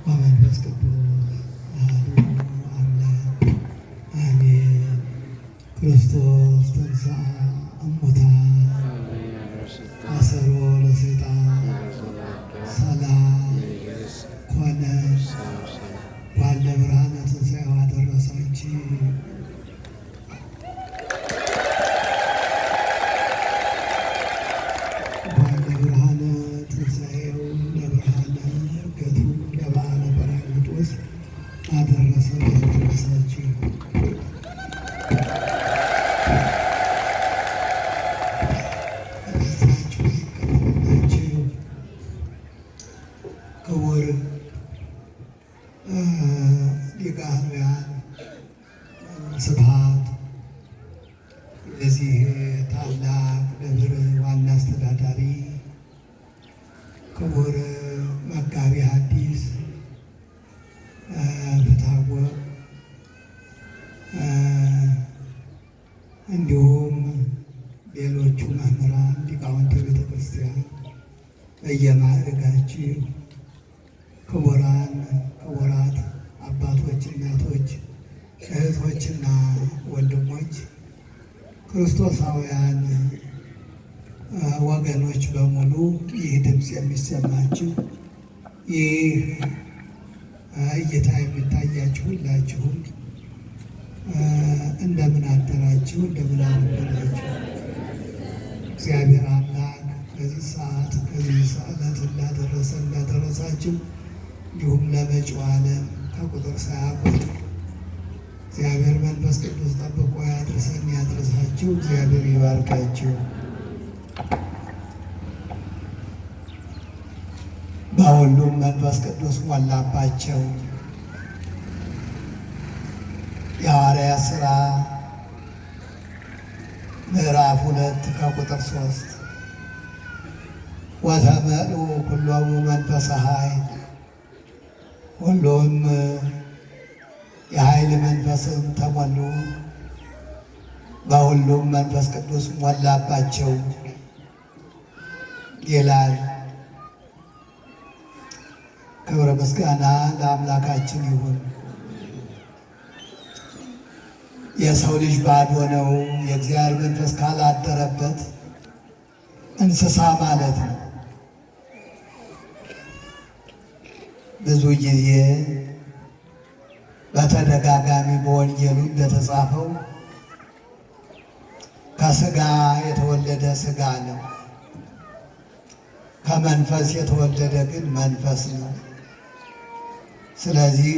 ወመንፈስ ቅዱስ አሐዱ አምላክ አሜን። ክርስቶስ ተንሥአ እሙታን አሰሮ ለሰይጣን ሰላም ኮነ። እንኳን ለብርሃነ ትንሣኤው አደረሳችሁ። እንኳን ለብርሃነ ትንሣኤው ለብርሃነ ዕርገቱ ለበዓለ ጰራቅሊጦስ አደረሰን አደረሳችሁ። ክቡር ሊቀ ኅሩያን ስብሐት የዚህ ታላቅ ደብር ዋና አስተዳዳሪ፣ ክቡር መጋቢ ሐዲስ ፍትሐወቅ፣ እንዲሁም ሌሎቹ መምህራን ሊቃውንተ ቤተ ክርስቲያን በየማዕረጋችሁ፣ ክቡራን ክቡራት አባቶች፣ እናቶች፣ እህቶችና ወንድሞች፣ ክርስቶሳውያን ወገኖች በሙሉ ይህ ድምፅ የሚሰማችሁ፣ ይህ እይታ የሚታያችሁ ሁላችሁም እንደምን አደራችሁ? እንደምን አረፈዳችሁ? እግዚአብሔር አምላክ በዚህ ሰዓት ከዚህ ሰዓት እንዳደረሳችሁ እንዲሁም ለመጪው ዓለም ከቁጥር ሳያውቁት እግዚአብሔር መንፈስ ቅዱስ ጠብቆ ያድርሰን ያድርሳችሁ። እግዚአብሔር ይባርካችሁ። በሁሉም መንፈስ ቅዱስ ሞላባቸው። የሐዋርያት ሥራ ምዕራፍ 2 ከቁጥር 3 ወተመልኡ ኩሎሙ መንፈሰ ኃይል፣ ሁሉም የኃይል መንፈስም ተሞሉ፣ በሁሉም መንፈስ ቅዱስ ሞላባቸው ይላል። ክብረ ምስጋና ለአምላካችን ይሁን። የሰው ልጅ ባዶ ነው፣ የእግዚአብሔር መንፈስ ካላደረበት እንስሳ ማለት ነው። ብዙ ጊዜ በተደጋጋሚ በወንጌሉ እንደተጻፈው ከሥጋ የተወለደ ሥጋ ነው፣ ከመንፈስ የተወለደ ግን መንፈስ ነው። ስለዚህ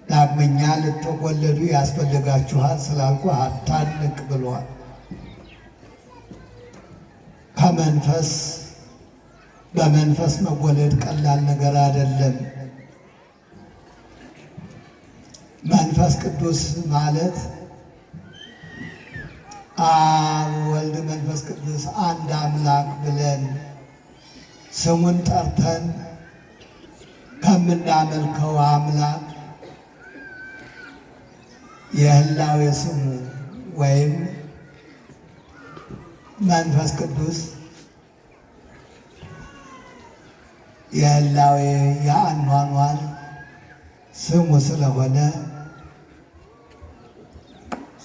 ዳግመኛ ልትወለዱ ያስፈልጋችኋል ስላልኩ አታንቅ ብሏል። ከመንፈስ በመንፈስ መወለድ ቀላል ነገር አይደለም። መንፈስ ቅዱስ ማለት አብ ወልድ መንፈስ ቅዱስ አንድ አምላክ ብለን ስሙን ጠርተን ከምናመልከው አምላክ የህላዌ ስሙ ወይም መንፈስ ቅዱስ የህላዌ የአኗኗር ስሙ ስለሆነ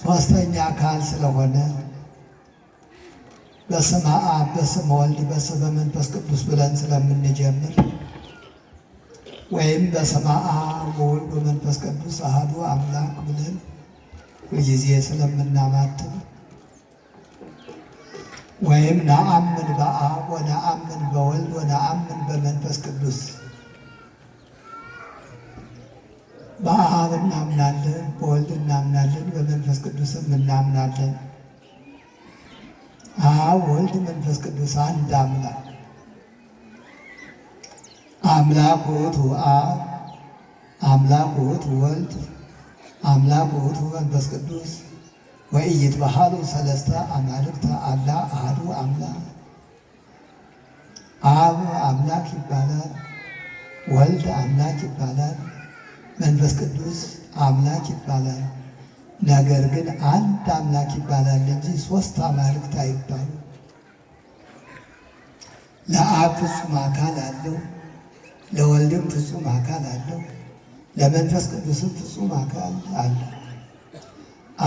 ሦስተኛ አካል ስለሆነ በስመ አብ በስመ ወልድ በስመ መንፈስ ቅዱስ ብለን ስለምንጀምር ወይም በስመ አብ ወወልድ ወመንፈስ ቅዱስ አሐዱ አምላክ ብለን ሁልጊዜ ስለምናማትብ ወይም ነአምን በአብ ወነአምን በወልድ ወነአምን በመንፈስ ቅዱስ በአብ እናምናለን፣ በወልድ እናምናለን፣ በመንፈስ ቅዱስም እናምናለን። አብ ወልድ መንፈስ ቅዱስ አንድ አምላክ አምላክ ውእቱ አብ አምላክ ውእቱ ወልድ አምላክ ውእቱ መንፈስ ቅዱስ ወኢይትበሃሉ ሰለስተ አማልክተ አላ አሐዱ አምላክ። አብ አምላክ ይባላል፣ ወልድ አምላክ ይባላል፣ መንፈስ ቅዱስ አምላክ ይባላል። ነገር ግን አንድ አምላክ ይባላል እንጂ ሶስት አማልክት አይባሉ። ለአብ ፍጹም አካል አለው፣ ለወልድም ፍጹም አካል አለው፣ ለመንፈስ ቅዱስም ፍጹም አካል አለው።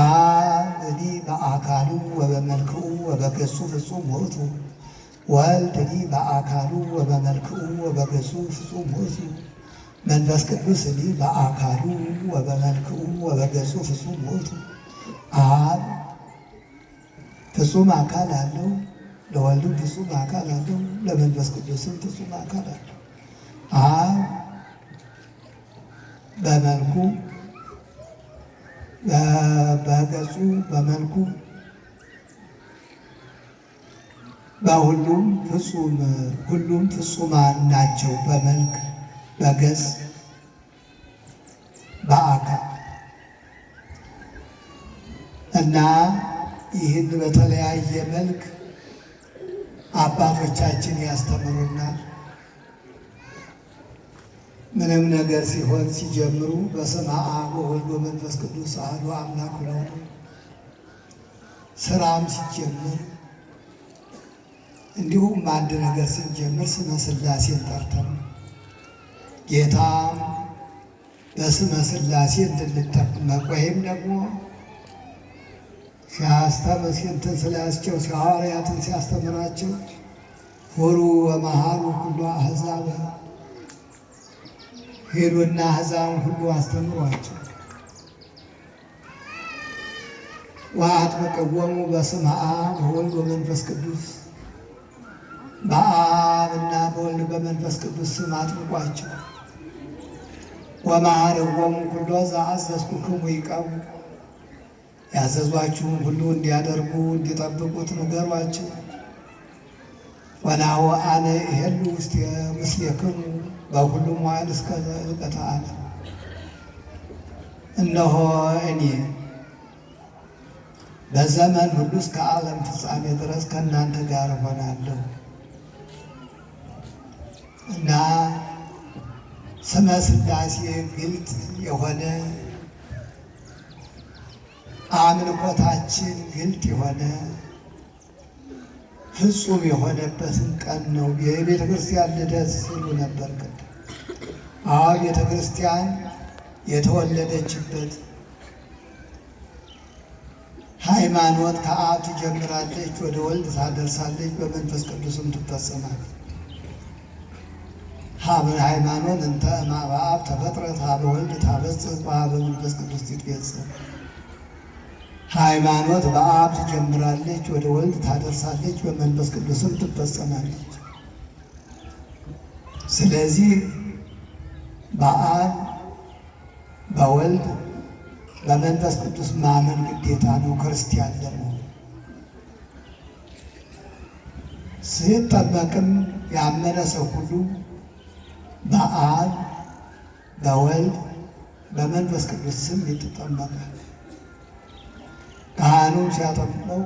አብ እኒ በአካሉ ወበመልክዑ ወበገጹ ፍጹም ውእቱ፣ ወልድ እኒ በአካሉ ወበመልክዑ ወበገጹ ፍጹም ውእቱ፣ መንፈስ ቅዱስ እኒ በአካሉ ወበመልክዑ ወበገጹ ፍጹም ውእቱ። አብ ፍጹም አካል አለው፣ ለወልድም ፍጹም አካል አለው፣ ለመንፈስ ቅዱስም ፍጹም አካል አለው። አብ በመልኩ በገጹ በመልኩ በሁሉም ፍጹም ሁሉም ፍጹማን ናቸው። በመልክ በገጽ በአካል እና ይህን በተለያየ መልክ አባቶቻችን ያስተምሩናል። ምንም ነገር ሲሆን ሲጀምሩ በስመ አብ ወወልድ ወመንፈስ ቅዱስ አሐዱ አምላክ ብለው ነው። ስራም ሲጀምር እንዲሁም አንድ ነገር ስንጀምር ስመ ሥላሴን ጠርተን ጌታም በስመ ሥላሴ እንድንጠመቅ ወይም ደግሞ ሲያስተምር እንትን ስላቸው ሐዋርያትን ሲያስተምራቸው ሑሩ ወመሃሩ ኩሎ አሕዛብ ሄዱና አሕዛብን ሁሉ አስተምሯቸው ወአጥምቅዎሙ በስመ አብ ወወልድ ወመንፈስ ቅዱስ፣ በአብና በወልድ በመንፈስ ቅዱስ ስም አጥምቋቸው። ወመሃርዎሙ ኩሎ ዘአዘዝኩክሙ ይቀቡ፣ ያዘዟችሁን ሁሉ እንዲያደርጉ እንዲጠብቁት ንገሯቸው። ወናሁ አነ እሄሉ ምስሌክሙ በሁሉ መዋዕል እስከ ዘልቀተ ዓለም፣ እነሆ እኔ በዘመን ሁሉ እስከ ዓለም ፍጻሜ ድረስ ከእናንተ ጋር እሆናለሁ። እና ስመ ሥላሴ ግልጥ የሆነ አምልኮታችን ግልጥ የሆነ ፍጹም የሆነበትን ቀን ነው። የቤተ ክርስቲያን ልደት ሲሉ ነበር ቅድም። አዎ ቤተ ክርስቲያን የተወለደችበት ሃይማኖት ከአብ ትጀምራለች፣ ወደ ወልድ ታደርሳለች፣ በመንፈስ ቅዱስም ትፈጸማለች። ሃይማኖት እንተ እምኀበ አብ ተፈጥረት ኀበ ወልድ ታበጽሕ ወኀበ መንፈስ ቅዱስ ትትፌጸም። ሃይማኖት በአብ ትጀምራለች፣ ወደ ወልድ ታደርሳለች፣ በመንፈስ ቅዱስም ትፈጸማለች። ስለዚህ በአብ በወልድ በመንፈስ ቅዱስ ማመን ግዴታ ነው ክርስቲያን ለመሆን። ሲጠመቅም ያመነ ሰው ሁሉ በአብ በወልድ በመንፈስ ቅዱስ ስም ይጠመቃል። ካህኑም ሲያጠምቀው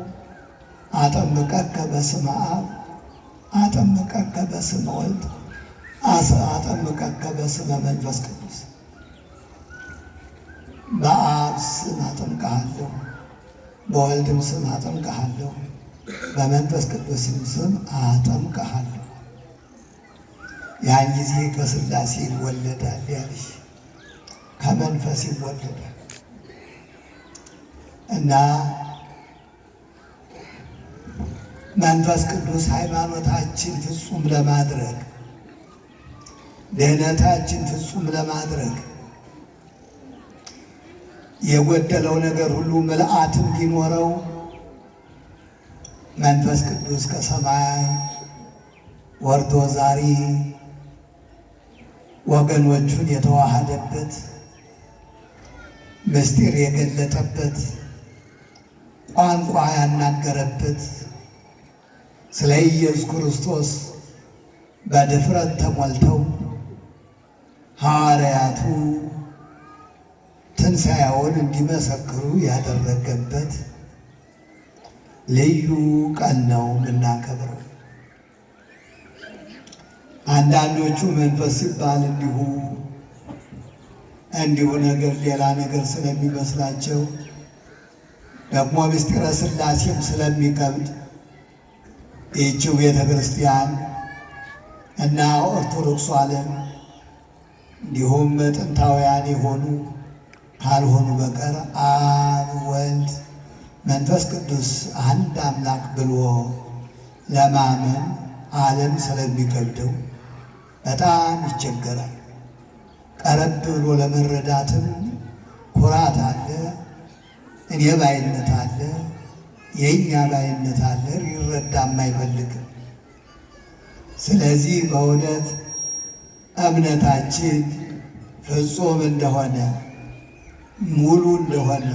አጠምቀከ በስመ አብ፣ አጠምቀከ በስመ ወልድ፣ አጠምቀከ በስመ መንፈስ ቅዱስ። በአብ ስም አጠምቀሃለሁ፣ በወልድም ስም አጠምቀሃለሁ፣ በመንፈስ ቅዱስም ስም አጠምቀሃለሁ። ያን ጊዜ ከሥላሴ ይወለዳል ያልሽ ከመንፈስ ይወለዳል እና መንፈስ ቅዱስ ሃይማኖታችን ፍጹም ለማድረግ ድኅነታችን ፍጹም ለማድረግ የጎደለው ነገር ሁሉ ምልአት እንዲኖረው መንፈስ ቅዱስ ከሰማይ ወርዶ ዛሬ ወገኖቹን የተዋሃደበት ምስጢር የገለጠበት ቋንቋ ያናገረበት ስለ ኢየሱስ ክርስቶስ በድፍረት ተሞልተው ሐዋርያቱ ትንሣኤውን እንዲመሰክሩ ያደረገበት ልዩ ቀን ነው የምናከብረው። አንዳንዶቹ መንፈስ ሲባል እንዲሁ ነገር ሌላ ነገር ስለሚመስላቸው ደግሞ ምስጢረ ሥላሴም ስለሚከብድ ይህችው ቤተ ክርስቲያን እና ኦርቶዶክሱ ዓለም እንዲሁም ጥንታውያን የሆኑ ካልሆኑ በቀር አብ ወልድ መንፈስ ቅዱስ አንድ አምላክ ብሎ ለማመን ዓለም ስለሚከብደው በጣም ይቸገራል። ቀረብ ብሎ ለመረዳትም ኩራት አለ፣ እኔ ባይነት አለ፣ የእኛ ባይነት አለ፣ ሊረዳም አይፈልግም። ስለዚህ በእውነት እምነታችን ፍጹም እንደሆነ ሙሉ እንደሆነ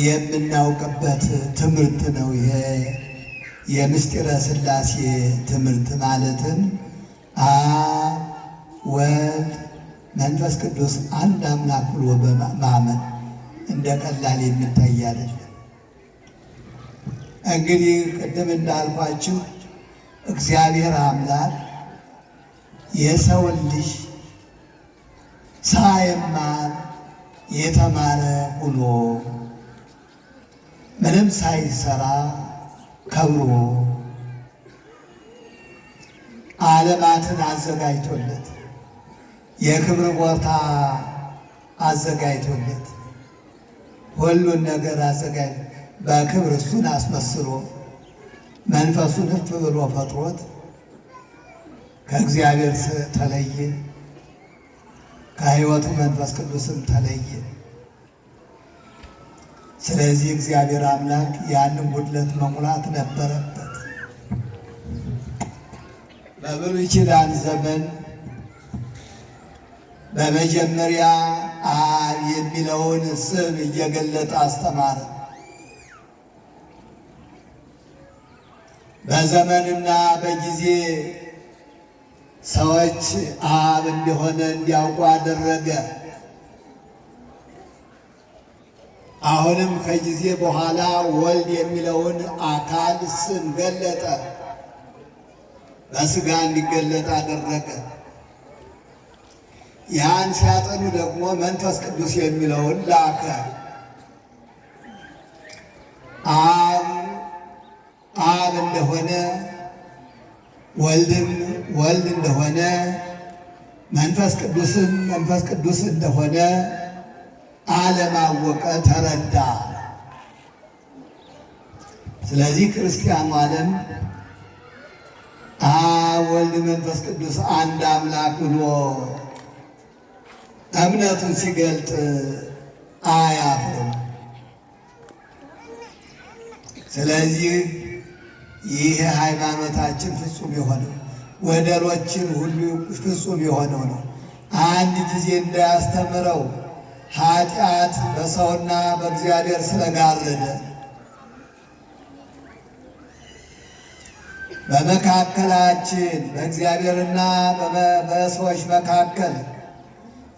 የምናውቅበት ትምህርት ነው። ይሄ የምስጢረ ሥላሴ ትምህርት ማለትም አብ ወልድ መንፈስ ቅዱስ አንድ አምላክ ብሎ በማመን እንደ ቀላል የሚታይ አይደለም። እንግዲህ ቅድም እንዳልኳችሁ እግዚአብሔር አምላክ የሰውን ልጅ ሳይማር የተማረ ሆኖ ምንም ሳይሰራ ከብሮ ዓለማትን አዘጋጅቶለት የክብር ቦታ አዘጋጅቶለት ሁሉን ነገር አዘጋጅ በክብር እሱን አስመስሎ መንፈሱን እፍ ብሎ ፈጥሮት ከእግዚአብሔር ተለየ፣ ከሕይወቱ መንፈስ ቅዱስም ተለየ። ስለዚህ እግዚአብሔር አምላክ ያንን ጉድለት መሙላት ነበረበት። በብሉይ ኪዳን ዘመን በመጀመሪያ አብ የሚለውን ስም እየገለጠ አስተማረ። በዘመንና በጊዜ ሰዎች አብ እንደሆነ እንዲያውቁ አደረገ። አሁንም ከጊዜ በኋላ ወልድ የሚለውን አካል ስም ገለጠ፣ በሥጋ እንዲገለጥ አደረገ። ያን ሲያጠኑ ደግሞ መንፈስ ቅዱስ የሚለውን ላከ። አብ እንደሆነ ወልድም ወልድ እንደሆነ መንፈስ ቅዱስም መንፈስ ቅዱስ እንደሆነ ዓለም አወቀ፣ ተረዳ። ስለዚህ ክርስቲያኑ ዓለም አብ ወልድ መንፈስ ቅዱስ አንድ አምላክ ብሎ እምነቱን ሲገልጥ አያፍርም። ስለዚህ ይህ ሃይማኖታችን ፍጹም የሆነው ወደሮችን ሁሉ ፍጹም የሆነው ነው። አንድ ጊዜ እንዳያስተምረው ኃጢአት በሰውና በእግዚአብሔር ስለጋረደ በመካከላችን በእግዚአብሔርና በሰዎች መካከል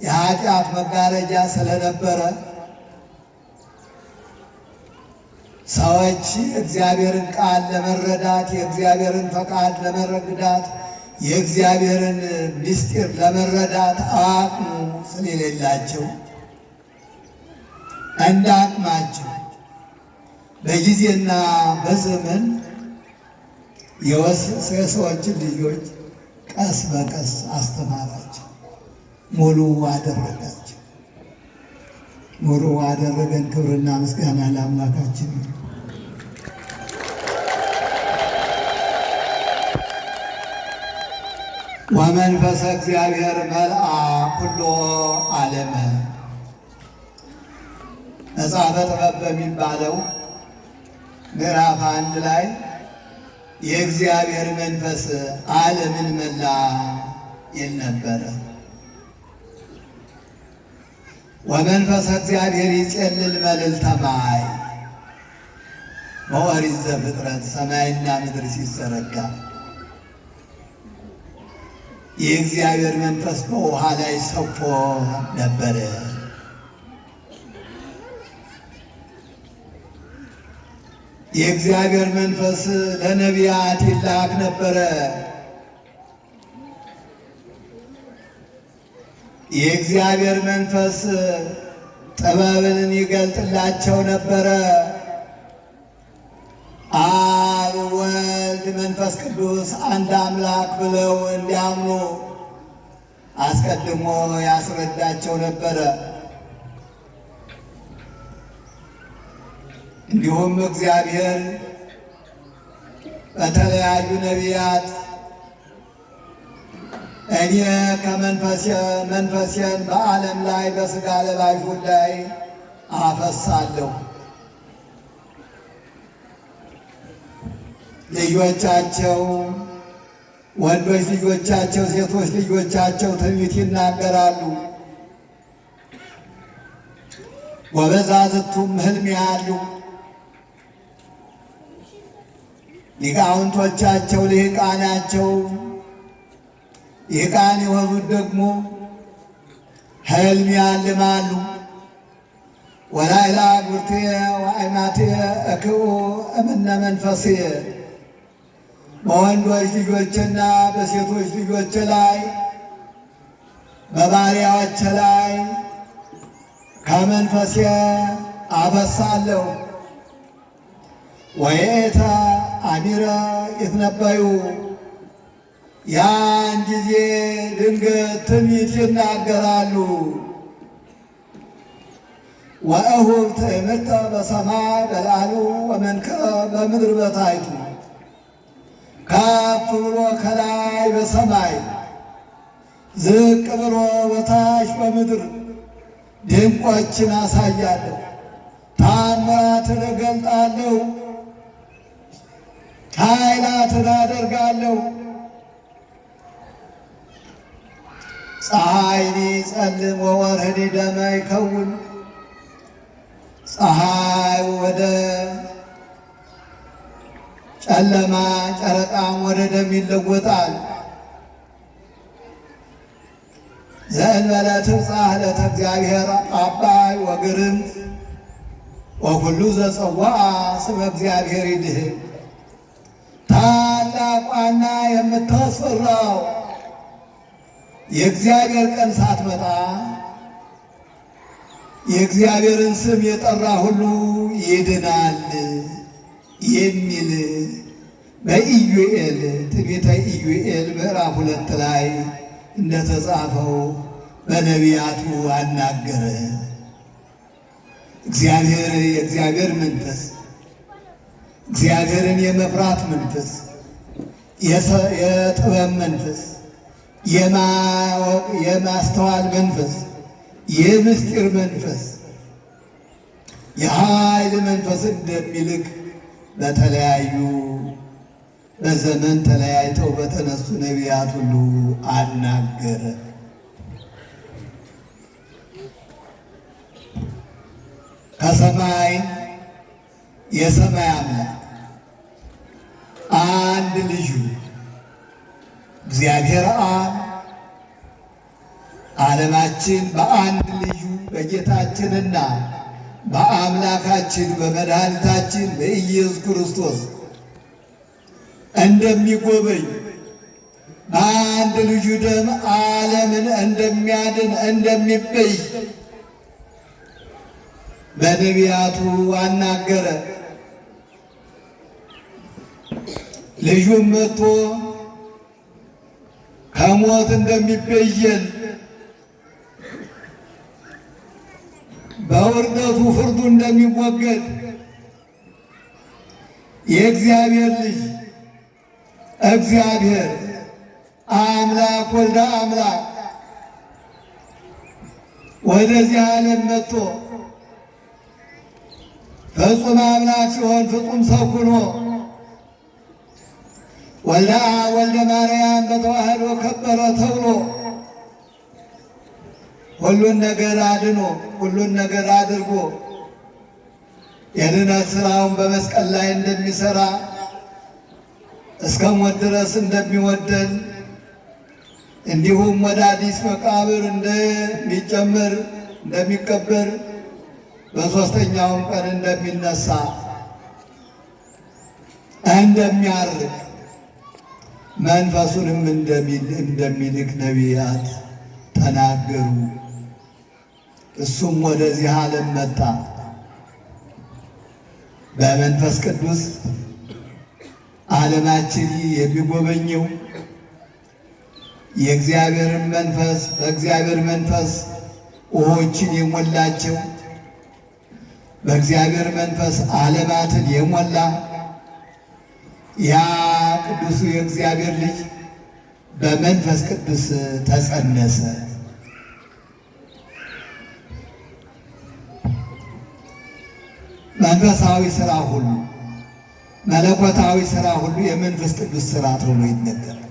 የኃጢአት መጋረጃ ስለነበረ ሰዎች የእግዚአብሔርን ቃል ለመረዳት የእግዚአብሔርን ፈቃድ ለመረዳት የእግዚአብሔርን ምስጢር ለመረዳት አቅሙ ስለሌላቸው እንደ አቅማቸው በጊዜና በዘመን የሰዎችን ልጆች ቀስ በቀስ አስተማራቸው፣ ሙሉ አደረጋቸው። ሙሉ አደረገን። ክብርና ምስጋና ለአምላካችን። ወመንፈሰ እግዚአብሔር መልአ ኩሎ ዓለመ። መጽሐፈ ጥበብ በሚባለው ምዕራፍ 1 ላይ የእግዚአብሔር መንፈስ ዓለምን መላ ይል ነበረ። ወመንፈሰ እግዚአብሔር ይጼልል መልዕልተ ማይ። በኦሪት ዘፍጥረት ሰማይና ምድር ሲዘረጋ የእግዚአብሔር መንፈስ በውሃ ላይ ሰፎ ነበረ። የእግዚአብሔር መንፈስ ለነቢያት ይላክ ነበረ። የእግዚአብሔር መንፈስ ጥበብን ይገልጥላቸው ነበረ። አብ ወልድ መንፈስ ቅዱስ አንድ አምላክ ብለው እንዲያምኑ አስቀድሞ ያስረዳቸው ነበረ። እንዲሁም እግዚአብሔር በተለያዩ ነቢያት እኔ መንፈሴን በዓለም ላይ በሥጋ ለባሽ ላይ አፈሳለሁ፣ ልጆቻቸው ወንዶች ልጆቻቸው ሴቶች ልጆቻቸው ትንቢት ይናገራሉ፣ ጎበዛዝቱም ሕልም ያያሉ። ሊቃውንቶቻቸው ልሂቃናቸው ሊቃን የሆኑት ደግሞ ሕልም ያልማሉ። ወላይላ ጉርትየ ወአይማትየ እክኡ እምነ መንፈስየ በወንዶች ልጆችና በሴቶች ልጆች ላይ በባሪያዎች ላይ ከመንፈሴ አፈሳለሁ። ወየእተ አሚረ ይትነበዩ ያን ጊዜ ድንገት ትንቢት ይናገራሉ። ወእሁብ ትእምርተ በሰማይ በላዕሉ ወመንክረ በምድር በታሕቱ ከፍ ብሎ ከላይ በሰማይ ዝቅ ብሎ በታች በምድር ድንቆችን አሳያለሁ፣ ታምራትን እገልጣለሁ፣ ኃይላትን አደርጋለሁ። ፀሐይኒ ጸልም ወወርኅኒ ደመ ይከውን ፀሐይ ወደ ጨለማ ጨረቃም ወደ ደም ይለወጣል። ዘእንበለ ትብጻሕ ዕለተ እግዚአብሔር አባይ ወግርምት ወኩሉ ዘጸዋዐ ስመ እግዚአብሔር ይድህን። ታላቋና የምታስፈራው የእግዚአብሔር ቀን ሳትመጣ የእግዚአብሔርን ስም የጠራ ሁሉ ይድናል የሚል በኢዩኤል ትንቢተ ኢዩኤል ምዕራፍ 2 ላይ እንደተጻፈው በነቢያቱ አናገረ። እግዚአብሔር የእግዚአብሔር መንፈስ እግዚአብሔርን የመፍራት መንፈስ፣ የጥበብ መንፈስ፣ የማወቅ የማስተዋል መንፈስ፣ የምስጢር መንፈስ፣ የኃይል መንፈስ እንደሚልክ በተለያዩ በዘመን ተለያይተው በተነሱ ነቢያት ሁሉ አናገረ። ከሰማይ የሰማይ አምላክ አንድ ልጁ እግዚአብሔር አብ ዓለማችን በአንድ ልጁ በጌታችንና በአምላካችን በመድኃኒታችን በኢየሱስ ክርስቶስ እንደሚጎበኝ በአንድ ልጁ ደም ዓለምን እንደሚያድን እንደሚቤዥ በነቢያቱ አናገረ። ልጁም መጥቶ ከሞት እንደሚቤዠን በውርደቱ ፍርዱ እንደሚወገድ የእግዚአብሔር ልጅ እግዚአብሔር አምላክ ወልደ አምላክ ወደዚህ ዓለም መጥቶ ፍጹም አምላክ ሲሆን ፍጹም ሰው ሆኖ ወልደ አብ ወልደ ማርያም በተዋህዶ ከበረ ተብሎ ሁሉን ነገር አድኖ ሁሉን ነገር አድርጎ የድነት ሥራውን በመስቀል ላይ እንደሚሠራ እስከ ሞት ድረስ እንደሚወደን እንዲሁም ወደ አዲስ መቃብር እንደሚጨመር እንደሚቀበር በሦስተኛውም ቀን እንደሚነሳ እንደሚያርግ መንፈሱንም እንደሚልክ ነቢያት ተናገሩ። እሱም ወደዚህ ዓለም መጣ። በመንፈስ ቅዱስ ዓለማችን የሚጎበኘው የእግዚአብሔርን መንፈስ በእግዚአብሔር መንፈስ ውኆችን የሞላቸው በእግዚአብሔር መንፈስ ዓለማትን የሞላ ያ ቅዱሱ የእግዚአብሔር ልጅ በመንፈስ ቅዱስ ተጸነሰ። መንፈሳዊ ሥራ ሁሉ መለኮታዊ ሥራ ሁሉ የመንፈስ ቅዱስ ሥራ ተብሎ ይነገራል።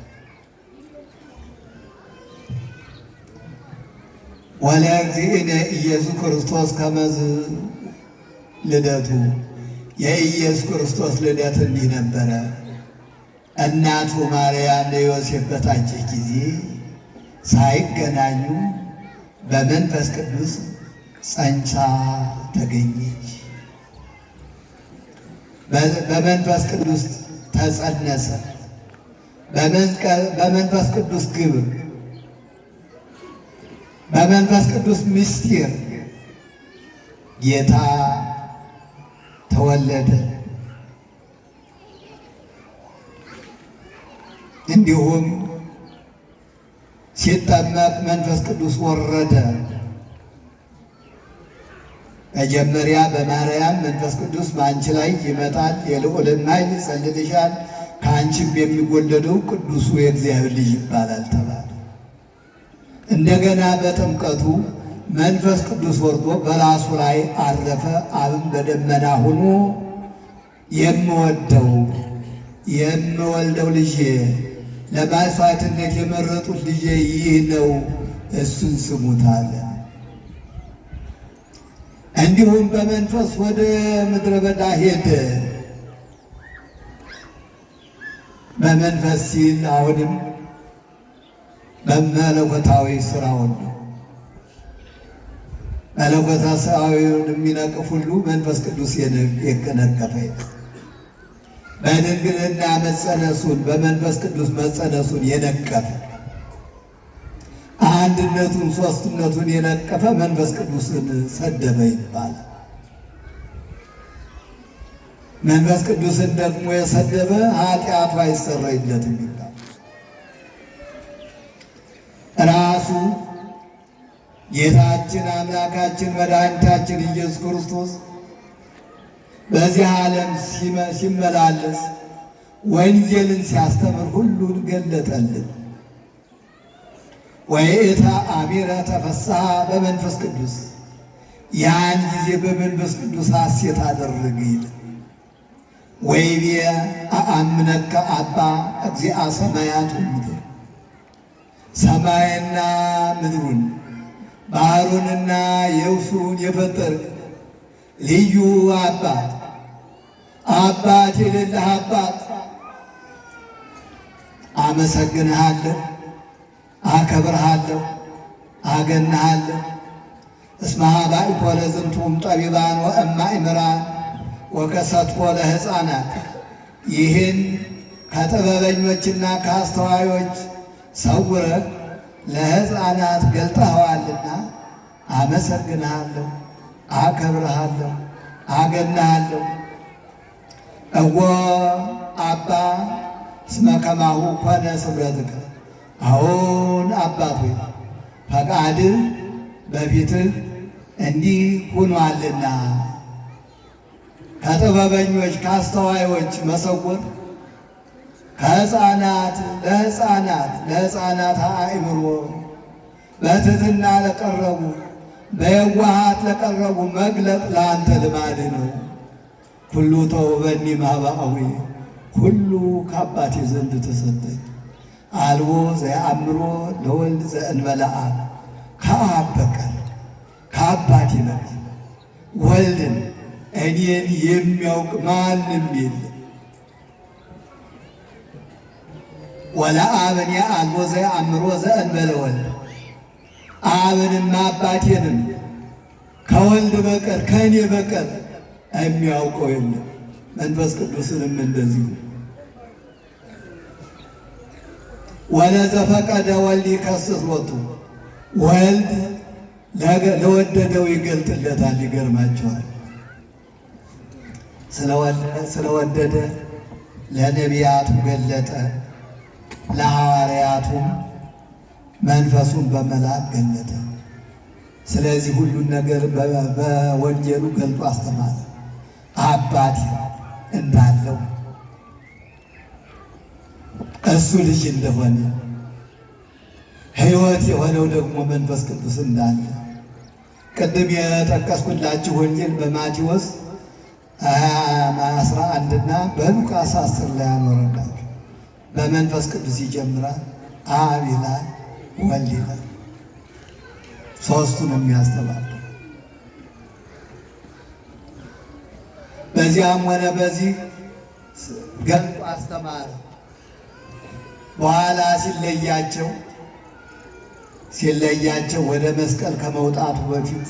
ወለእግዚእነ ኢየሱስ ክርስቶስ ከመዝ ልደቱ የኢየሱስ ክርስቶስ ልደት እንዲህ ነበረ። እናቱ ማርያም ለዮሴፍ በታጨች ጊዜ ሳይገናኙ በመንፈስ ቅዱስ ጸንሳ ተገኘች። በመንፈስ ቅዱስ ተጸነሰ። በመንፈስ ቅዱስ ግብር፣ በመንፈስ ቅዱስ ምስጢር ጌታ ተወለደ። እንዲሁም ሲጠመቅ መንፈስ ቅዱስ ወረደ። መጀመሪያ በማርያም መንፈስ ቅዱስ በአንቺ ላይ ይመጣል፣ የልዑልን ኃይል ይጸልልሻል፣ ከአንቺም የሚወለደው ቅዱሱ የእግዚአብሔር ልጅ ይባላል ተባለ። እንደገና በጥምቀቱ መንፈስ ቅዱስ ወርዶ በራሱ ላይ አረፈ። አብን በደመና ሆኖ የምወልደው ልጄ ለማስዋዕትነት የመረጡት ልጄ ይህ ነው፣ እሱን ስሙት አለ። እንዲሁም በመንፈስ ወደ ምድረ በዳ ሄደ። በመንፈስ ሲል አሁንም በመለኮታዊ ሥራውን ነው። መለኮታዊውን የሚነቅፍ ሁሉ መንፈስ ቅዱስ የነቀፈ በድንግልና መጸነሱን በመንፈስ ቅዱስ መጸነሱን የነቀፈ አንድነቱን ሦስትነቱን የነቀፈ መንፈስ ቅዱስን ሰደበ ይባላል። መንፈስ ቅዱስን ደግሞ የሰደበ ኃጢአቱ አይሰረይለትም ይባላል። ራሱ ጌታችን አምላካችን መድኃኒታችን ኢየሱስ ክርስቶስ በዚህ ዓለም ሲመላለስ ወንጌልን ሲያስተምር ሁሉን ገለጠልን። ወይእታ አሚረ ተፈስሐ በመንፈስ ቅዱስ፣ ያን ጊዜ በመንፈስ ቅዱስ ሐሴት አደረገ ይላል። ወይቤ አአምነከ አባ እግዚአ ሰማያት ወምድር፣ ሰማይና ምድሩን ባህሩንና የብሱን የፈጠርክ ልዩ አባት፣ አባት የሌለህ አባት አመሰግንሃለሁ፣ አከብርሃለሁ፣ አገንሃለሁ። እስመ ኀባእኮ ለዝንቱም ጠቢባን ወእማእምራን ወከሰትኮ ለሕፃናት፣ ይህን ከጥበበኞችና ከአስተዋዮች ሰውረህ ለሕፃናት ገልጠኸዋልና አመሰግንሃለሁ፣ አከብርሃለሁ፣ አገንሃለሁ። እወ አባ እስመ ከማሁ ኮነ ስምረትከ፣ አዎን አባት ሆይ ፈቃድህ በፊትህ እንዲህ ሆኗልና። ከጥበበኞች ከአስተዋዮች መሰወር ለሕፃናት አእምሮ በትሕትና ለቀረቡ በየዋሃት ለቀረቡ መግለጥ ለአንተ ልማድ ነው። ሁሉ ተውበኒ ማህበአዊ፣ ሁሉ ከአባቴ ዘንድ ተሰጠኝ። አልቦ ዘየአምሮ ለወልድ ዘእንበለ አብ፣ ከአብ በቀር ከአባቴ በቀር ወልድን እኔን የሚያውቅ ማንም የለም። ወለአብን አልቦ ዘየአምሮ ዘእንበለ ወልድ፣ አብንም አባቴንም ከወልድ በቀር ከእኔ በቀር የሚያውቀው የለም። መንፈስ ቅዱስንም እንደዚሁ። ወለዘፈቀደ ወልድ ይከስት ሎቱ፣ ወልድ ለወደደው ይገልጥለታል። ይገርማቸዋል። ስለወደደ ለነቢያቱ ገለጠ፣ ለሐዋርያቱም መንፈሱን በመላክ ገለጠ። ስለዚህ ሁሉን ነገር በወንጌሉ ገልጦ አስተማረ። አባት እንዳለው እሱ ልጅ እንደሆነ ሕይወት የሆነው ደግሞ መንፈስ ቅዱስ እንዳለ ቅድም የጠቀስኩላችሁ ወንጌል በማቴዎስ 11 እና በሉቃስ 10 ላይ አኖረላችሁ። በመንፈስ ቅዱስ ይጀምራል። አብ ይላል፣ ወልድ ይላል፣ ሦስቱን የሚያስተባብር በዚያም ሆነ በዚህ ገልጦ አስተማረ። በኋላ ሲለያቸው ወደ መስቀል ከመውጣቱ በፊት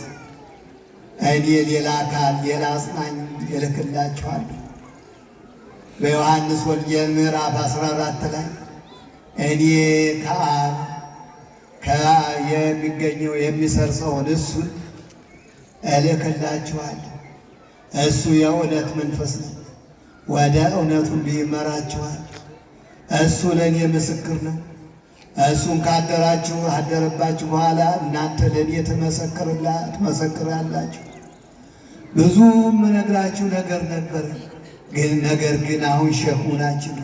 እኔ ሌላ አካል ሌላ አጽናኝ እልክላችኋለሁ። በዮሐንስ ወንጌል ምዕራፍ 14 ላይ እኔ ከአብ የሚገኘው የሚሰርጸውን እሱን እልክላችኋለሁ። እሱ የእውነት መንፈስ ነው፣ ወደ እውነት ሁሉ ይመራችኋል። እሱ ለእኔ ምስክር ነው። እሱን ካደረባችሁ በኋላ እናንተ ለእኔ ትመሰክራላችሁ። ብዙ የምነግራችሁ ነገር ነበር፣ ነገር ግን አሁን ሸክሙናችሁ።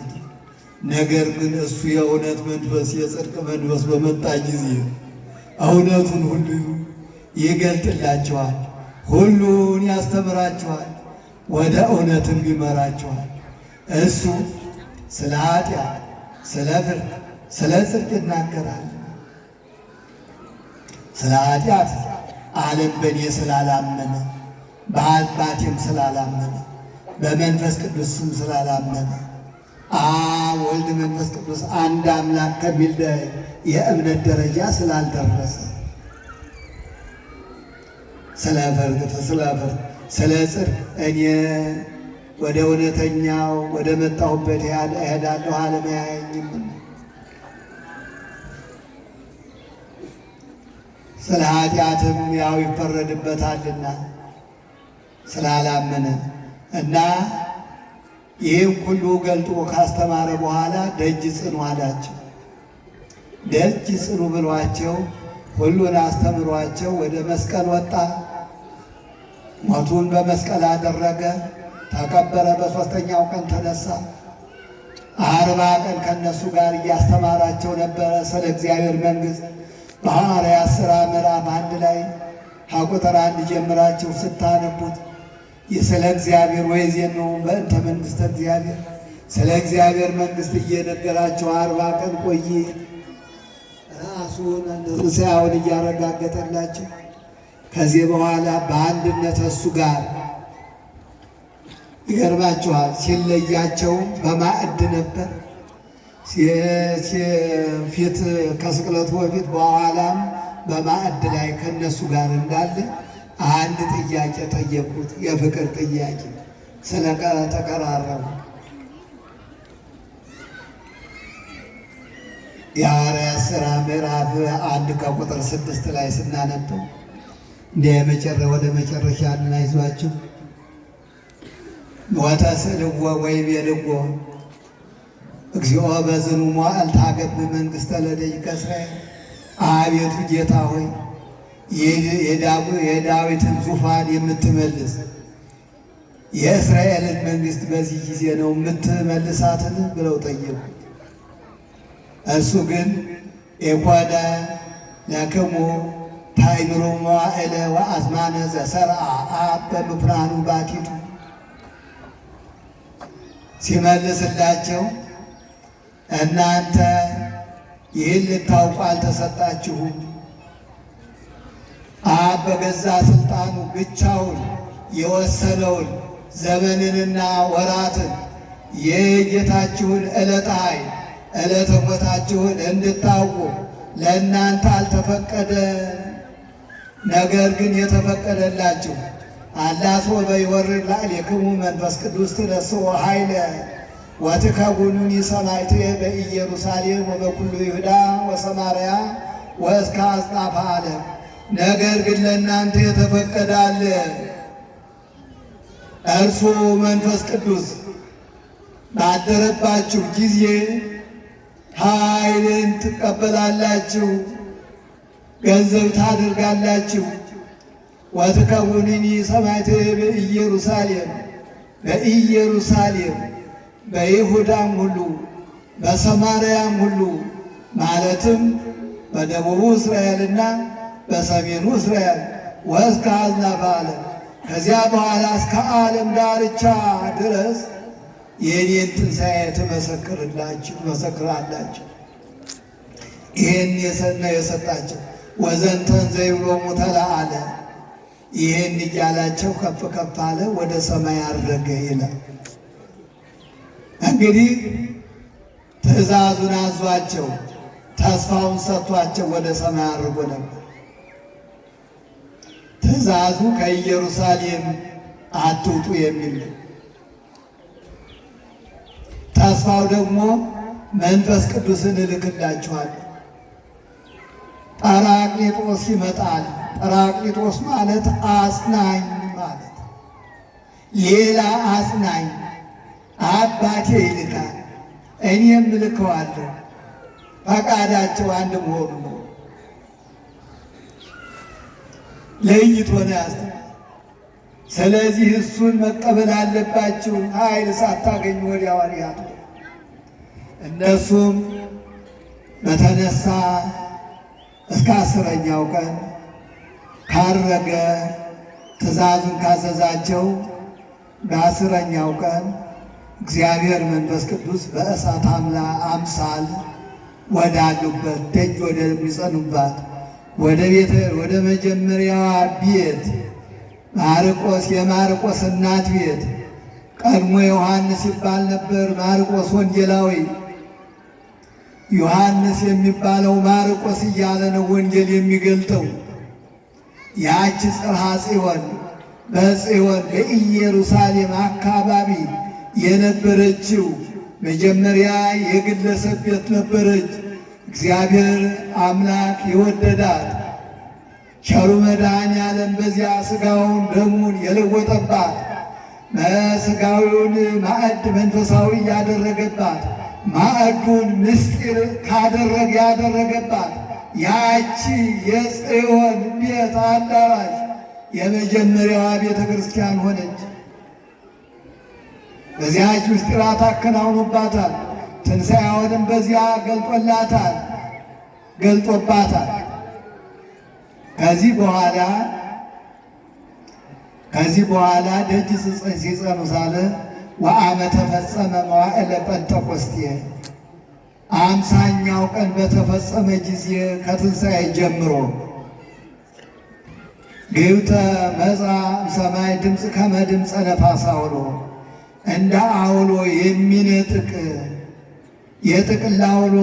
ነገር ግን እሱ የእውነት መንፈስ የጽድቅ መንፈስ በመጣ ጊዜ እውነቱን ሁሉ ይገልጥላችኋል፣ ሁሉን ያስተምራችኋል፣ ወደ እውነትም ይመራችኋል። እሱ ስለ ኃጢአት፣ ስለ ፍርድ፣ ስለ ጽድቅ ይናገራል። ስለ ኃጢአት ዓለም በእኔ ስላላመነ፣ በአባቴም ስላላመነ፣ በመንፈስ ቅዱስም ስላላመነ፣ አብ ወልድ መንፈስ ቅዱስ አንድ አምላክ ከሚል የእምነት ደረጃ ስላልደረሰ፣ ስለ ፍርድ፣ ስለ ጽድቅ እኔ ወደ እውነተኛው ወደ መጣሁበት እሄዳለሁ፣ ዓለም አያየኝም። ስለ ኃጢአትም ያው ይፈረድበታልና ስላላመነ እና ይህም ሁሉ ገልጦ ካስተማረ በኋላ ደጅ ጽኑ አላቸው። ደጅ ጽኑ ብሏቸው ሁሉን አስተምሯቸው ወደ መስቀል ወጣ። ሞቱን በመስቀል አደረገ፣ ተቀበረ፣ በሦስተኛው ቀን ተነሳ። 40 ቀን ከነሱ ጋር እያስተማራቸው ነበረ ስለ እግዚአብሔር መንግሥት። በሐዋርያት ሥራ ምዕራፍ 1 ላይ ከቁጥር 1 ጀምራችሁ ስታነቡት ስለ እግዚአብሔር ወይዜኑ በእንተ መንግሥተ እግዚአብሔር ስለ እግዚአብሔር መንግሥት እየነገራቸው 40 ቀን ቆየ። ራሱን ትንሣኤውን እያረጋገጠላቸው ከዚህ በኋላ በአንድነት እሱ ጋር ይገርማችኋል። ሲለያቸው በማዕድ ነበር። ፊት ከስቅለቱ በፊት በኋላም በማዕድ ላይ ከነሱ ጋር እንዳለ አንድ ጥያቄ ጠየቁት። የፍቅር ጥያቄ ስለተቀራረቡ የሐዋርያት ሥራ ምዕራፍ 1 ከቁጥር 6 ላይ ስናነበው ወደ መጨረሻ እናይዟችሁ ወተስእልዎ ወይም የልዎ እግዚኦ በዝኑ መዋዕል ታገብ መንግሥተ ለደቂቀ እስራኤል። አቤቱ ጌታ ሆይ የዳዊትን ዙፋን የምትመልስ የእስራኤልን መንግሥት በዚህ ጊዜ ነው የምትመልሳትን ብለው ጠየቁ። እሱ ግን ኤኮነ ለክሙ ታይምሮ መዋዕለ ወአዝማነ ዘሰርዓ አብ በምኩራኑ ባቲቱ ሲመልስላቸው እናንተ ይህን ልታውቁ አልተሰጣችሁም። አብ በገዛ ሥልጣኑ ብቻውን የወሰነውን ዘመንንና ወራትን የጌታችሁን ዕለተ ኃይል ዕለተ ሞታችሁን እንድታውቁ ለእናንተ አልተፈቀደ። ነገር ግን የተፈቀደላችሁ አላሶ በይወርድ ላዕሌክሙ መንፈስ ቅዱስ ትነሥኦ ኃይለ ወትከውኑኒ ሰማዕትየ በኢየሩሳሌም ወበኩሉ ይሁዳ ወሰማርያ ወእስከ አጽናፈ ዓለም። ነገር ግን ለእናንተ የተፈቀዳል፣ እርሱ መንፈስ ቅዱስ ባደረባችሁ ጊዜ ኃይልን ትቀበላላችሁ፣ ገንዘብ ታደርጋላችሁ። ወትከውንኒ ሰማዕት በኢየሩሳሌም በይሁዳም ሁሉ በሰማርያም ሁሉ ማለትም በደቡቡ እስራኤልና በሰሜኑ እስራኤል ወእስከ አጽናፈ ዓለም ከዚያ በኋላ እስከ ዓለም ዳርቻ ድረስ የኔን ትንሣኤ ትመሰክራላችሁ። ይህን የሰጣቸው ወዘንተን ዘይብሎሙ ተለዓለ ይህን እያላቸው ከፍ ከፍ አለ፣ ወደ ሰማይ አረገ ይላል። እንግዲህ ትእዛዙን አዟቸው ተስፋውን ሰጥቷቸው ወደ ሰማይ አድርጎ ነበር። ትእዛዙ ከኢየሩሳሌም አትውጡ የሚል ነው። ተስፋው ደግሞ መንፈስ ቅዱስን እልክላችኋለሁ፣ ጰራቅሊጦስ ይመጣል። ጰራቅሊጦስ ማለት አጽናኝ ማለት፣ ሌላ አጽናኝ አባቴ ይልካል፣ እኔም እልከዋለሁ። ፈቃዳቸው አንድ መሆኑ ነው። ለይቶ ነው ያስተማረው። ስለዚህ እሱን መቀበል አለባችሁ ኃይል ሳታገኙ ወዲያ ወዲያቱ። እነሱም በተነሳ እስከ 10ኛው ቀን ካረገ ትእዛዙን ካዘዛቸው በ10ኛው ቀን እግዚአብሔር መንፈስ ቅዱስ በእሳት አምሳል ወዳሉበት ደጅ ወደሚጸኑባት ወደ መጀመሪያዋ ቤት ማርቆስ የማርቆስ እናት ቤት ቀድሞ ዮሐንስ ይባል ነበር። ማርቆስ ወንጌላዊ ዮሐንስ የሚባለው ማርቆስ እያለ ነው ወንጌል የሚገልጠው። ያች ጽርሐ ጽዮን በጽዮን በኢየሩሳሌም አካባቢ የነበረችው መጀመሪያ የግለሰብ ቤት ነበረች። እግዚአብሔር አምላክ የወደዳት ቸሩ መድኃኔዓለም በዚያ ሥጋውን ደሙን የለወጠባት ሥጋዊውን ማዕድ መንፈሳዊ ያደረገባት ማዕዱን ምስጢር ያደረገባት ያቺ የጽዮን ቤት አዳራሽ የመጀመሪያዋ ቤተ ክርስቲያን ሆነች። በዚያች ምስጢራት አከናውኖባታል። ትንሣኤውንም በዚያ ገልጦባታል። ከዚህ በኋላ ደጅ ሲጸኑ ሳለ ወአመ ተፈጸመ መዋዕለ ጰንጠቆስጤ 50ኛው ቀን በተፈጸመ ጊዜ ከትንሣኤ ጀምሮ ግብተ መጻ ሰማይ ድምፅ ከመ ድምፀ ነፋስ አውሎ እንደ አውሎ የሚነጥቅ የጥቅል አውሎ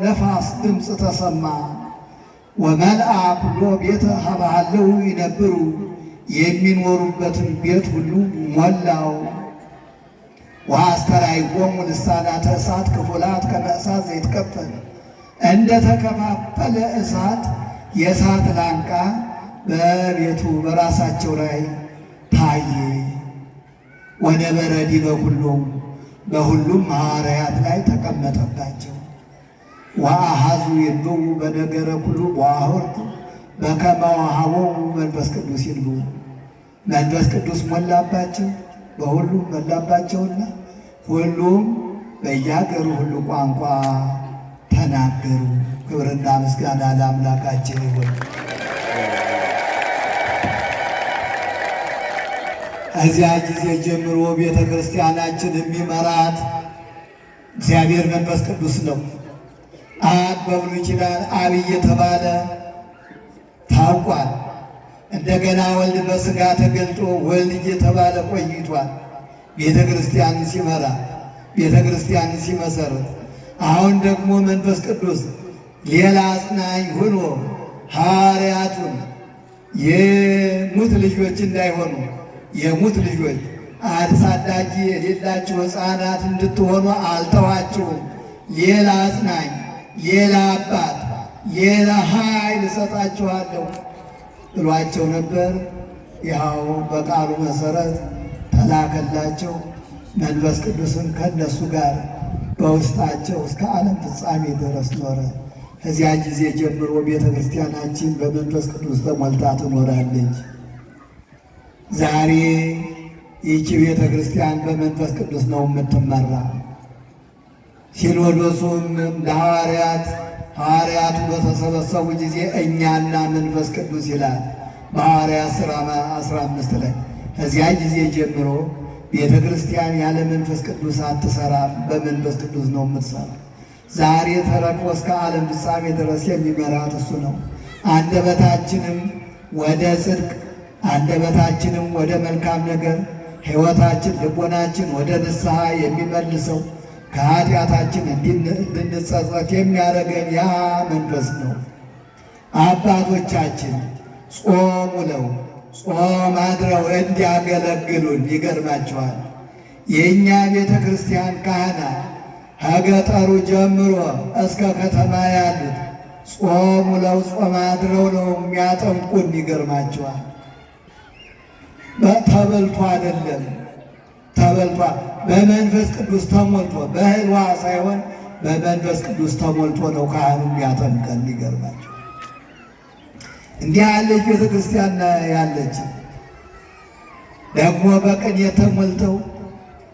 ነፋስ ድምፅ ተሰማ። ወመልአ ኩሎ ቤተ ሀበሃለው ይነብሩ የሚኖሩበትን ቤት ሁሉ ሞላው። ወአስተርአዮሙ ልሳናተ እሳት ክፉላት ከመ እሳት ዘይትከፈል እንደ ተከፋፈለ እሳት የእሳት ላንቃ በቤቱ በራሳቸው ላይ ታየ። ወነበረ ዲበ ኩሎሙ በሁሉም ሐዋርያት ላይ ተቀመጠባቸው። ወአሐዙ ይልው በነገረ ኩሉ ወአሁርቱ በከመ ወሀቦሙ መንፈስ ቅዱስ ይልው መንፈስ ቅዱስ ሞላባቸው፣ በሁሉም ሞላባቸውና ሁሉም በየአገሩ ሁሉ ቋንቋ ተናገሩ። ክብርና ምስጋና ለአምላካችን ይሁን። እዚያ ጊዜ ጀምሮ ቤተ ክርስቲያናችን የሚመራት እግዚአብሔር መንፈስ ቅዱስ ነው። አብ በብሉይ ኪዳን አብይ የተባለ ታውቋል። እንደገና ወልድ በሥጋ ተገልጦ ወልድ እየተባለ ቆይቷል። ቤተ ክርስቲያንን ሲመራ፣ ቤተ ክርስቲያንን ሲመሰርት፣ አሁን ደግሞ መንፈስ ቅዱስ ሌላ አጽናኝ ሆኖ ሐዋርያቱን የሙት ልጆች እንዳይሆኑ የሙት ልጆች አሳዳጊ የሌላቸው ሕፃናት እንድትሆኑ አልተዋችሁም፣ ሌላ አጽናኝ፣ ሌላ አባት፣ ሌላ ኃይል እሰጣችኋለሁ ብሏቸው ነበር። ያው በቃሉ መሰረት ተላከላቸው። መንፈስ ቅዱስን ከነሱ ጋር በውስጣቸው እስከ ዓለም ፍጻሜ ድረስ ኖረ። ከዚያ ጊዜ ጀምሮ ቤተ ክርስቲያናችን በመንፈስ ቅዱስ ተሞልታ ትኖራለች። ዛሬ ይህች ቤተ ክርስቲያን በመንፈስ ቅዱስ ነው የምትመራ። ሲኖዶሱም እንደ ሐዋርያቱ በተሰበሰቡ ጊዜ እኛና መንፈስ ቅዱስ ይላል በሐዋርያት ሥራ 15 ላይ። ከዚያ ጊዜ ጀምሮ ቤተ ክርስቲያን ያለ መንፈስ ቅዱስ አትሰራም፣ በመንፈስ ቅዱስ ነው የምትሰራ። ዛሬ ተረክቦ እስከ ዓለም ፍጻሜ ድረስ የሚመራት እሱ ነው። አንደበታችንም ወደ ጽድቅ፣ አንደበታችንም ወደ መልካም ነገር፣ ሕይወታችን ልቦናችን ወደ ንስሐ የሚመልሰው ከኃጢአታችን እንድንጸጸት የሚያደርገን ያ መንፈስ ነው። አባቶቻችን ጾም ውለው ጾም አድረው እንዲያገለግሉን ይገርማቸዋል። የእኛ ቤተ ክርስቲያን ካህናት ከገጠሩ ጀምሮ እስከ ከተማ ያሉት ጾም ውለው ጾም አድረው ነው የሚያጠምቁን። ይገርማቸዋል። ተበልቶ አይደለም፣ ተበልቷ በመንፈስ ቅዱስ ተሞልቶ፣ በእህል ውሃ ሳይሆን በመንፈስ ቅዱስ ተሞልቶ ነው ካህኑ የሚያጠምቀን። ይገርማቸው። እንዲህ ያለች ቤተ ክርስቲያን ያለች ደግሞ በቅኔ የተሞልተው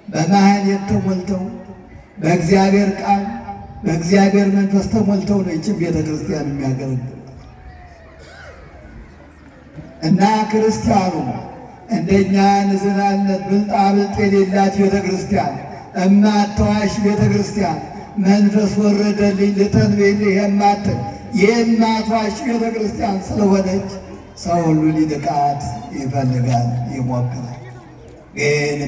በማህሌት የተሞልተው በእግዚአብሔር ቃል በእግዚአብሔር መንፈስ ተሞልተው ነው ይህችን ቤተ ክርስቲያን የሚያገለግሉ እና ክርስቲያኑ እንደኛ ንዝህላልነት ብልጣብልጥ የሌላት ቤተ ክርስቲያን፣ እማትዋሽ ቤተ ክርስቲያን፣ መንፈስ ወረደልኝ ልተንቤልህ የማትል የማትዋሽ ቤተ ክርስቲያን ስለሆነች ሰው ሁሉ ሊንቃት ይፈልጋል፣ ይሞክራል። ግን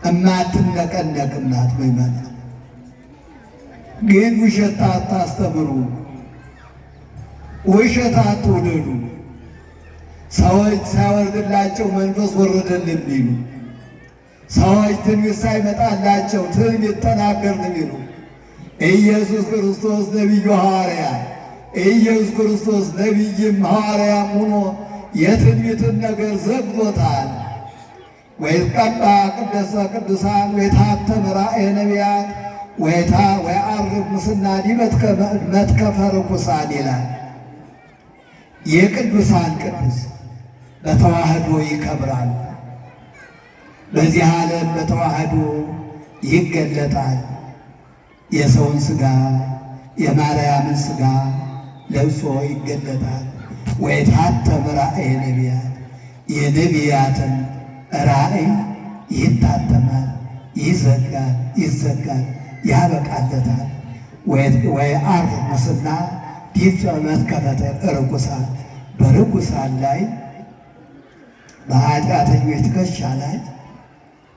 እማትነቀነቅም ናት። ምእመናን ግን ውሸት አታስተምሩ፣ ውሸት አትውደዱ። ሰዎች ሳይወርድላቸው መንፈስ ወረደልን ቢሉ፣ ሰዎች ትንቢት ሳይመጣላቸው ትንቢት ተናገርን ቢሉ፣ ኢየሱስ ክርስቶስ ነቢዩ ሐዋርያ፣ ኢየሱስ ክርስቶስ ነቢይም ሐዋርያም ሆኖ የትንቢትን ነገር ዘግቶታል። ወይቀባ ቅደሰ ቅዱሳን ወይታተም ራእየ ነቢያት ወይዐርግ ሙስና መትከፈ ርኩሳን ይላል። የቅዱሳን ቅዱስ በተዋህዶ ይከብራል። በዚህ ዓለም በተዋህዶ ይገለጣል። የሰውን ሥጋ የማርያምን ሥጋ ለብሶ ይገለጣል። ወይታተም ራእየ ነቢያት የነቢያትን ራእይ ይታተማል፣ ይዘጋል፣ ያበቃለታል። ወይዐርግ ሙስና መትከፈ ርኩሳን በርኩሳን ላይ በኃጢአተኞች ትከሻ ላይ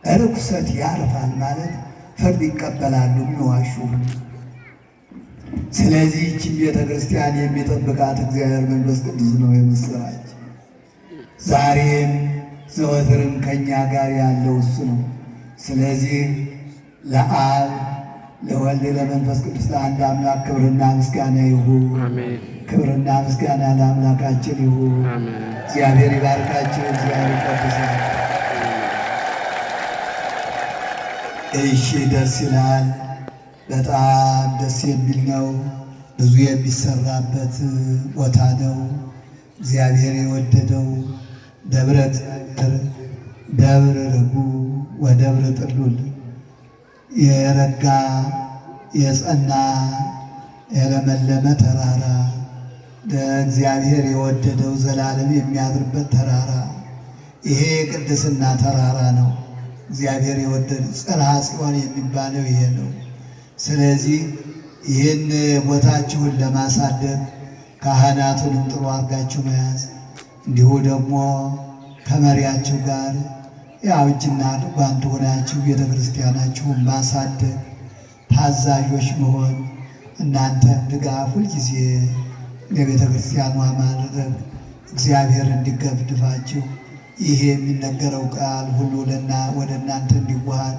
ርኩሰት ያርፋል ማለት ፍርድ ይቀበላሉ የሚዋሹ። ስለዚህ ይህችን ቤተ ክርስቲያን የሚጠብቃት እግዚአብሔር መንፈስ ቅዱስ ነው። የምስራች ዛሬም ዘወትርም ከእኛ ጋር ያለው እሱ ነው። ስለዚህ ለአብ ለወልድ ለመንፈስ ቅዱስ ለአንድ አምላክ ክብርና ምስጋና ይሁን። ክብርና ምስጋና ለአምላካችን ይሁን። እግዚአብሔር ይባርካችሁ። እግዚአብሔር ይቀድሳል። እሺ፣ ደስ ይላል። በጣም ደስ የሚል ነው። ብዙ የሚሰራበት ቦታ ነው። እግዚአብሔር የወደደው ደብረ ርጉ ወደብረ ጥሉል የረጋ የጸና የለመለመ ተራራ እግዚአብሔር የወደደው ዘላለም የሚያድርበት ተራራ ይሄ የቅድስና ተራራ ነው። እግዚአብሔር የወደደው ጽርሐ ጽዮን የሚባለው ይሄ ነው። ስለዚህ ይህን ቦታችሁን ለማሳደግ ካህናቱንም ጥሩ አድርጋችሁ መያዝ፣ እንዲሁ ደግሞ ከመሪያችሁ ጋር ያው እጅና ጓንት ሆናችሁ ቤተ ክርስቲያናችሁን ማሳደግ፣ ታዛዦች መሆን፣ እናንተን ድጋፍ ሁልጊዜ ለቤተ ክርስቲያኗ ማድረግ፣ እግዚአብሔር እንዲገፍድፋችሁ ይሄ የሚነገረው ቃል ሁሉ ወደ እናንተ እንዲዋሃድ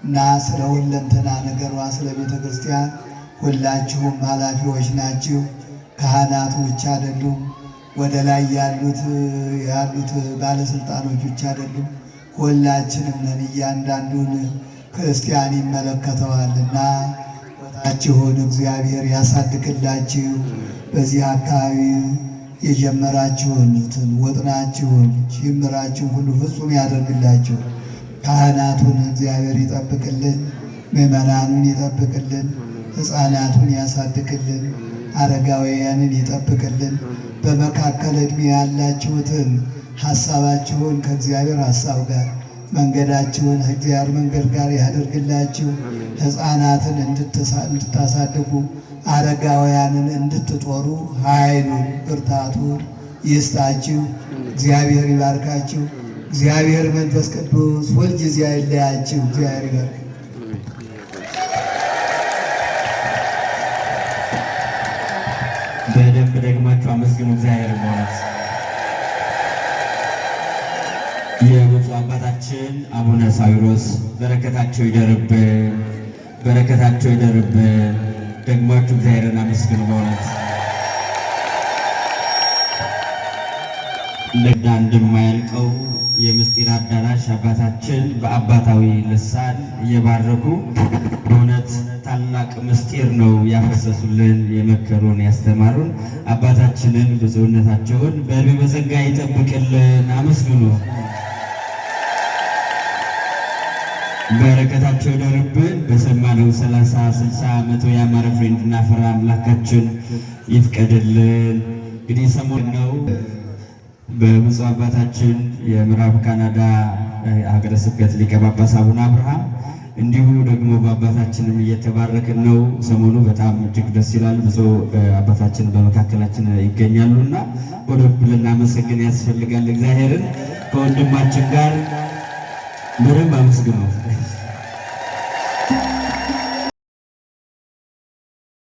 እና ስለ ሁለንተና ነገሯ ስለ ቤተ ክርስቲያን ሁላችሁም ኃላፊዎች ናችሁ። ካህናቱ ብቻ አይደሉም፣ ወደ ላይ ያሉት ባለስልጣኖች ብቻ አይደሉም፣ ሁላችንም ነን። እያንዳንዱን ክርስቲያን ይመለከተዋልና ችሁን እግዚአብሔር ያሳድግላችሁ። በዚህ አካባቢ የጀመራችሁትን ወጥናችሁን ጅምራችሁን ሁሉ ፍጹም ያደርግላችሁ። ካህናቱን እግዚአብሔር ይጠብቅልን፣ ምዕመናኑን ይጠብቅልን፣ ሕፃናቱን ያሳድግልን፣ አረጋውያንን ይጠብቅልን። በመካከል ዕድሜ ያላችሁትን ሐሳባችሁን ከእግዚአብሔር ሐሳብ ጋር መንገዳችሁን ከእግዚአብሔር መንገድ ጋር ያደርግላችሁ። ሕፃናትን እንድታሳድጉ አረጋውያንን እንድትጦሩ ኃይሉን ብርታቱን ይስጣችሁ። እግዚአብሔር ይባርካችሁ። እግዚአብሔር መንፈስ ቅዱስ ሁልጊዜ አይለያችሁ። እግዚአብሔር ይባርክ። በደንብ ደግማችሁ አመስግኑ እግዚአብሔር በእውነት የብፁዕ አባታችን አቡነ ሳዊሮስ በረከታቸው ይደርብን፣ በረከታቸው ይደርብን። ደግማችሁ እግዚአብሔርን አመስግኑ በእውነት ለዳ እንደማያልቀው የምስጢር አዳራሽ አባታችን በአባታዊ ልሳን እየባረኩ በእውነት ታላቅ ምስጢር ነው ያፈሰሱልን፣ የመከሩን፣ ያስተማሩን አባታችንን ብፁዕነታቸውን በዕድሜ በጸጋ ይጠብቅልን። አመስግኑ። በረከታቸው ይደርብን። በሰማነው 30 60 መቶ ያማረ ፍሬ እንድናፈራ አምላካችን ይፍቀድልን። እንግዲህ ሰሞኑን ነው በብፁዕ አባታችን የምዕራብ ካናዳ ሀገረ ስብከት ሊቀ ጳጳስ አቡነ አብርሃም እንዲሁ ደግሞ በአባታችንም እየተባረክን ነው። ሰሞኑ በጣም እጅግ ደስ ይላል። ብፁዕ አባታችን በመካከላችን ይገኛሉና ወደብ ልናመሰግን ያስፈልጋል። እግዚአብሔርን ከወንድማችን ጋር ምንም አመስግነው